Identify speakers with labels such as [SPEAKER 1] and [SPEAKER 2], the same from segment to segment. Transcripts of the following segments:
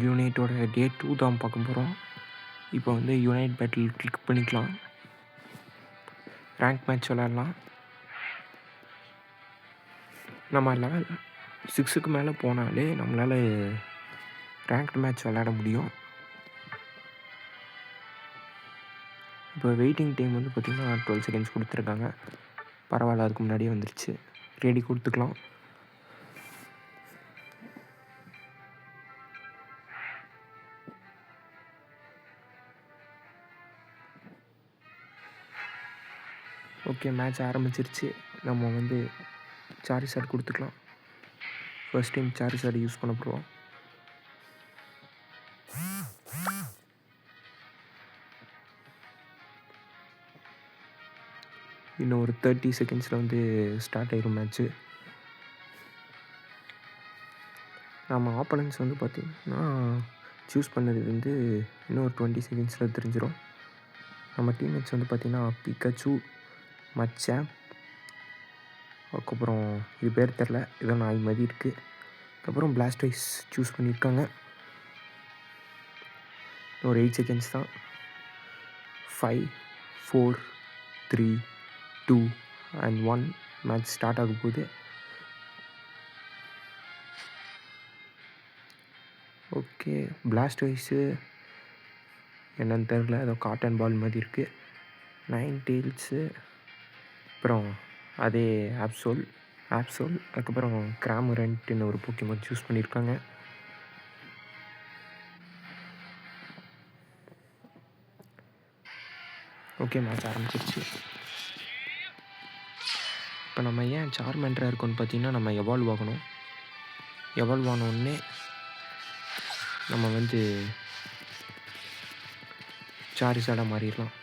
[SPEAKER 1] யூனைட்டோட டே 2 தான் பார்க்க போகிறோம். இப்போ வந்து யுனைட் பேட்டில் கிளிக் பண்ணிக்கலாம். ரேங்க் மேட்ச் விளையாடலாம். நம்ம லெவல் 6க்கு மேலே போனாலே நம்மளால் ரேங்க்டு மேட்ச் விளையாட முடியும். இப்போ வெயிட்டிங் டைம் வந்து பார்த்திங்கன்னா 12 செகண்ட்ஸ் கொடுத்துருக்காங்க. பரவாயில்ல, அதுக்கு முன்னாடியே வந்துருச்சு. ரெடி கொடுத்துக்கலாம். ஓகே, மேட்ச் ஆரம்பிச்சிருச்சு. நம்ம வந்து சார்ஜர் கொடுத்துக்கலாம். ஃபர்ஸ்ட் டைம் சார்ஜர் யூஸ் பண்ண போகிறோம். இன்னும் ஒரு 30 செகண்ட்ஸில் வந்து ஸ்டார்ட் ஆயிரும் மேட்ச்சு. நம்ம ஆப்போனன்ட்ஸ் வந்து பார்த்திங்கன்னா சூஸ் பண்ணது வந்து இன்னும் ஒரு 20 செகண்ட்ஸில் தெரிஞ்சிடும். நம்ம டீம்மேட்ஸ் வந்து பார்த்திங்கன்னா பிகாச்சு, மச்சான், அதுக்கப்புறம் இது பேர் தெரில, ஏதோ நாய் மாதிரி இருக்குது. அதுக்கப்புறம் பிளாஸ்டைஸ் சூஸ் பண்ணியிருக்காங்க. ஒரு 8 செகண்ட்ஸ் தான். 5, 4, 3, 2 and 1 மேட்ச் ஸ்டார்ட் ஆக போகுது. ஓகே, பிளாஸ்டைஸு என்னன்னு தெரில, ஏதோ காட்டன் பால் மாதிரி இருக்குது. 9 டெயில்ஸு, அப்புறம் அதே ஆப்சோல், அதுக்கப்புறம் கிராமரண்ட்டுன்னு ஒரு போக்கிமான் சூஸ் பண்ணியிருக்காங்க. ஓகே, மேட்ச் ஆரம்பிச்சிருச்சு. இப்போ நம்ம ஏன் சார்மெண்ட்ராக இருக்கோன்னு பார்த்தீங்கன்னா, நம்ம எவால்வ் ஆகணும். எவால்வ் ஆனோடனே நம்ம வந்து சார்ஜாடாக மாறிடலாம்.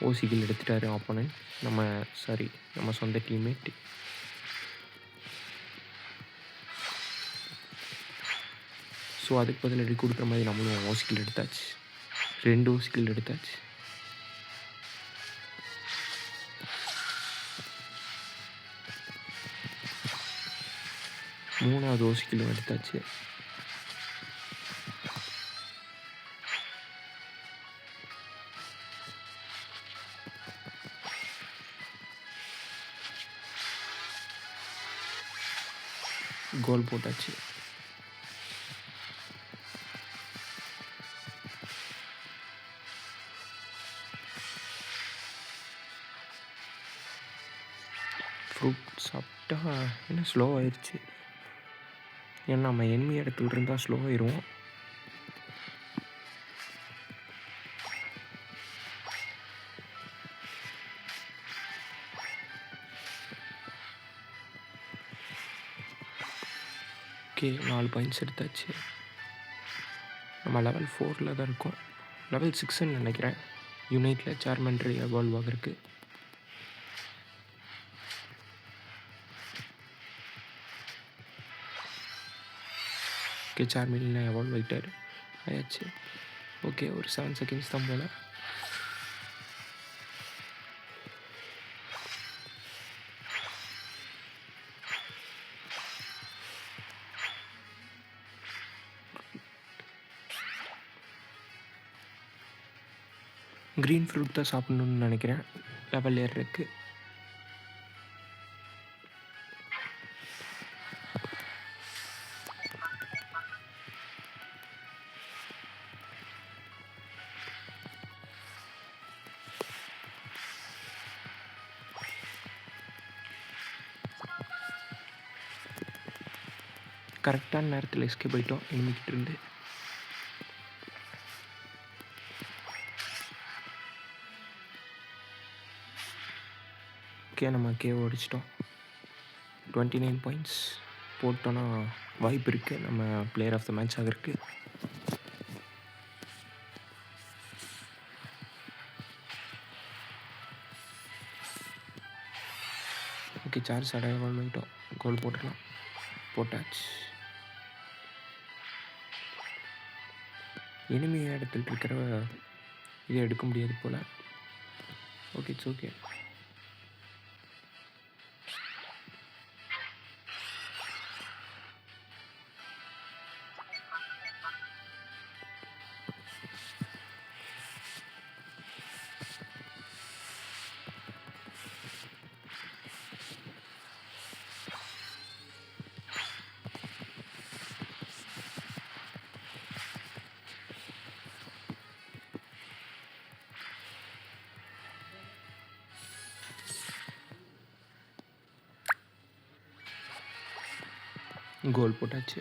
[SPEAKER 1] ஓசிகள் எடுத்துட்டாரு ஆப்போனன்ட். நம்ம சொந்த டீம்மேட். ஸோ அதுக்கு பதில் கொடுக்குற மாதிரி நம்மளும் ஓசிகள் எடுத்தாச்சு. 2 ஓசிகள் எடுத்தாச்சு. மூணாவது ஓசிகளும் எடுத்தாச்சு. கோல் போட்டாச்சு. ஃப்ரூட் சாப்பிட்டா என்ன ஸ்லோ ஆயிடுச்சு. ஏன்னா நம்ம எனிமி இடத்துல இருந்தால் ஸ்லோ ஆயிடுவோம். ஓகே, 4 பாயிண்ட்ஸ் எடுத்தாச்சு. நம்ம லெவல் 4 தான் இருக்கோம். லெவல் 6ன்னு நினைக்கிறேன். யுனைட்டில் சார்மெண்ட்ரி எவால்வ் ஆகிருக்கு. ஓகே, சார்மெண்ட்ரியில் எவால்வ் ஆயாச்சு. ஓகே, ஒரு 7 செகண்ட்ஸ் தான் போல். க்ரீன் ஃப்ரூட் தான் சாப்பிட்ணுன்னு நினைக்கிறேன். லெவல் ஏறுறதுக்கு. கரெக்டான நேரத்தில் எஸ்கேப் போயிட்டோம் எனிமிக்கிட்ட இருந்து. ஓகே, நம்ம கேவ் அடிச்சிட்டோம். 29 பாயிண்ட்ஸ் போட்டோன்னா வாய்ப்பு இருக்குது நம்ம பிளேயர் ஆஃப் த மேட்ச் ஆகிறதுக்கு. ஓகே, சார்ஜ் எவால்வ் ஆகிட்டோம். கோல் போட்டுடலாம். போட்டாச்சு. எனிமி இடத்துல இருக்கிற இதை எடுக்க முடியாது போல். Okay, it's okay. கோல் போட்டாச்சு.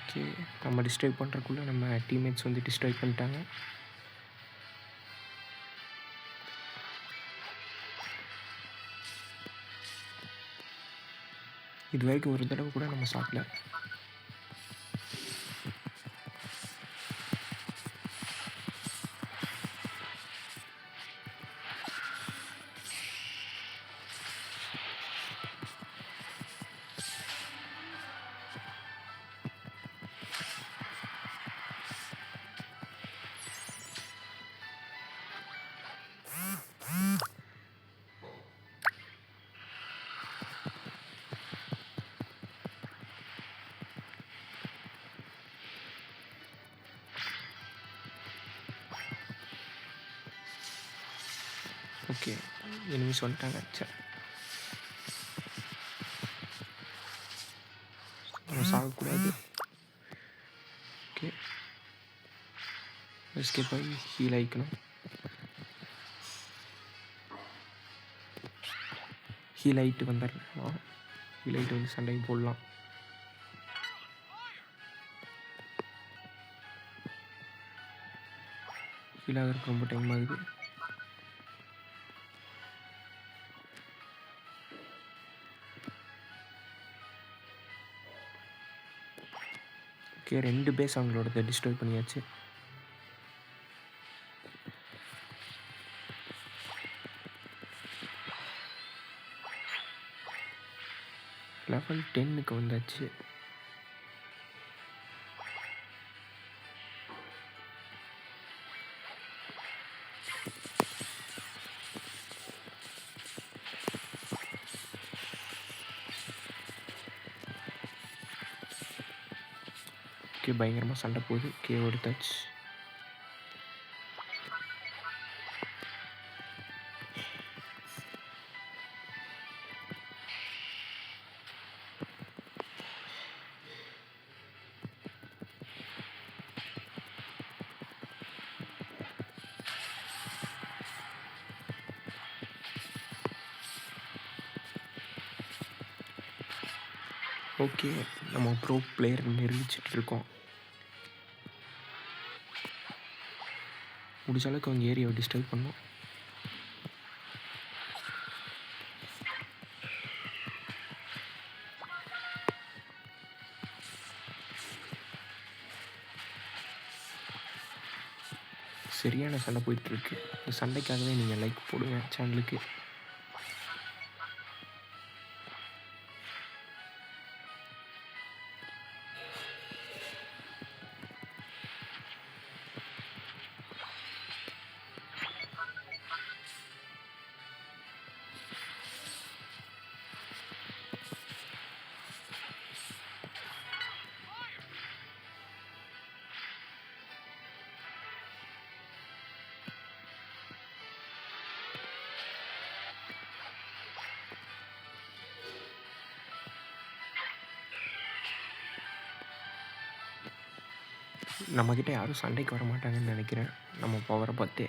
[SPEAKER 1] ஓகே, நம்ம டிஸ்ட்ராய் பண்ணுறக்குள்ளே நம்ம டீம்மேட்ஸ் வந்து டிஸ்ட்ராய் பண்ணிட்டாங்க. இது வரைக்கும் ஒரு தடவை கூட நம்ம சாப்பிடல. ஓகே, எனிமீஸ் வந்துட்டாங்க. சரி, நம்ம சாகக்கூடாது. ஓகே, எஸ்கேப் ஆகி ஹீல் ஆகிக்கணும். ஹீல் ஆகிட்டு வந்துடலாம். ஹீல் ஆகிட்டு வந்து சண்டைக்கு போடலாம். ஹீல் ஆகிறதுக்கு ரொம்ப டைம் ஆகுது. ஓகே, 2 பேஸ் அவங்களோட டிஸ்ட்ராய் பண்ணியாச்சு. லெவல் 10க்கு வந்தாச்சு. ஓகே, பயங்கரமாக சண்டை போகுது. கே எடுத்தாச்சு. ஓகே, நம்ம ப்ரோ பிளேயர் நிரூபிச்சிட்டு இருக்கோம். முடிஞ்ச அளவுக்கு அவங்க ஏரியாவை டிஸ்டர்ப் பண்ணோம். சரியான சண்டை போயிட்டுருக்கு. இந்த சண்டைக்காகவே நீங்கள் லைக் போடுங்க சேனலுக்கு. நம்மக்கிட்ட யாரும் சண்டைக்கு வர மாட்டாங்கன்னு நினைக்கிறேன். நம்ம பவரை பார்த்தே.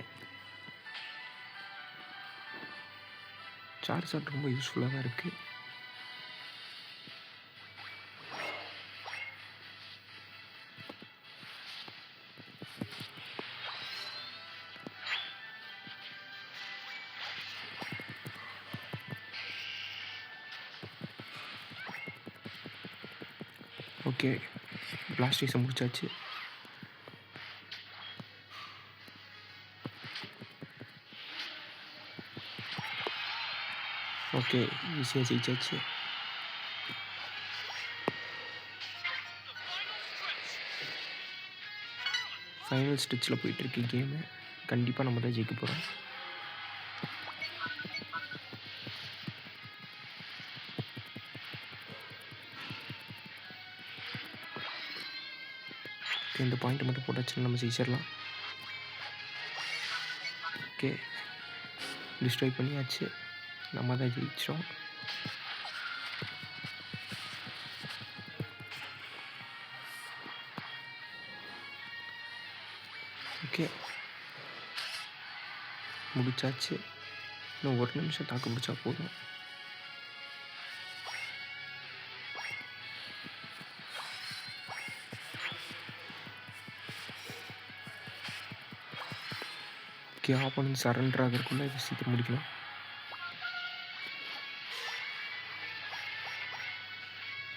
[SPEAKER 1] சார்ஜ் ஷாட் ரொம்ப யூஸ்ஃபுல்லாக தான் இருக்குது. ஓகே, பிளாஸ்டிக்ஸை முடிச்சாச்சு. ஓகே, ஈஸியாக ஜெயிச்சாச்சு. ஃபைனல் ஸ்டிச்சில் போயிட்டுருக்கு கேமு. கண்டிப்பாக நம்ம தான் ஜெயிக்க போகிறோம். இந்த பாயிண்ட்டை மட்டும் போட்டாச்சுன்னா நம்ம ஜெயிச்சிடலாம். ஓகே, டிஸ்ட்ராய் பண்ணியாச்சு. நம்ம தான் ஜெயிச்சிட்டோம். ஓகே, முடிச்சாச்சு. இன்னும் 1 நிமிஷம் தாக்கு பிடிச்சா போதும். ஓகே, ஆப்போனன்ட் சரண்டர் ஆகிறதுக்குள்ளே இது சீக்கிரம் முடிக்கலாம்.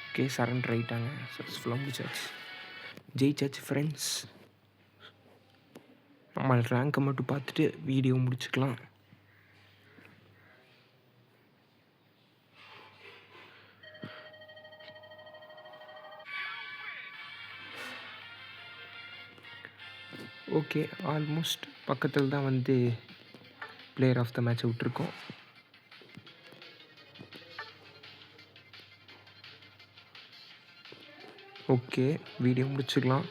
[SPEAKER 1] ஓகே, சரண்டர் ஆகிட்டாங்க. சக்ஸஸ்ஃபுல்லாக முடிச்சாச்சு. ஜெயிச்சாச்சு ஃப்ரெண்ட்ஸ். நம்ம ரேங்கை மட்டும் பார்த்துட்டு வீடியோ முடிச்சுக்கலாம். ஓகே, ஆல்மோஸ்ட் பக்கத்தில் தான் வந்து பிளேயர் ஆஃப் த மேட்ச்சை விட்டுருக்கோம். ஓகே, வீடியோ முடிச்சுக்கலாம்.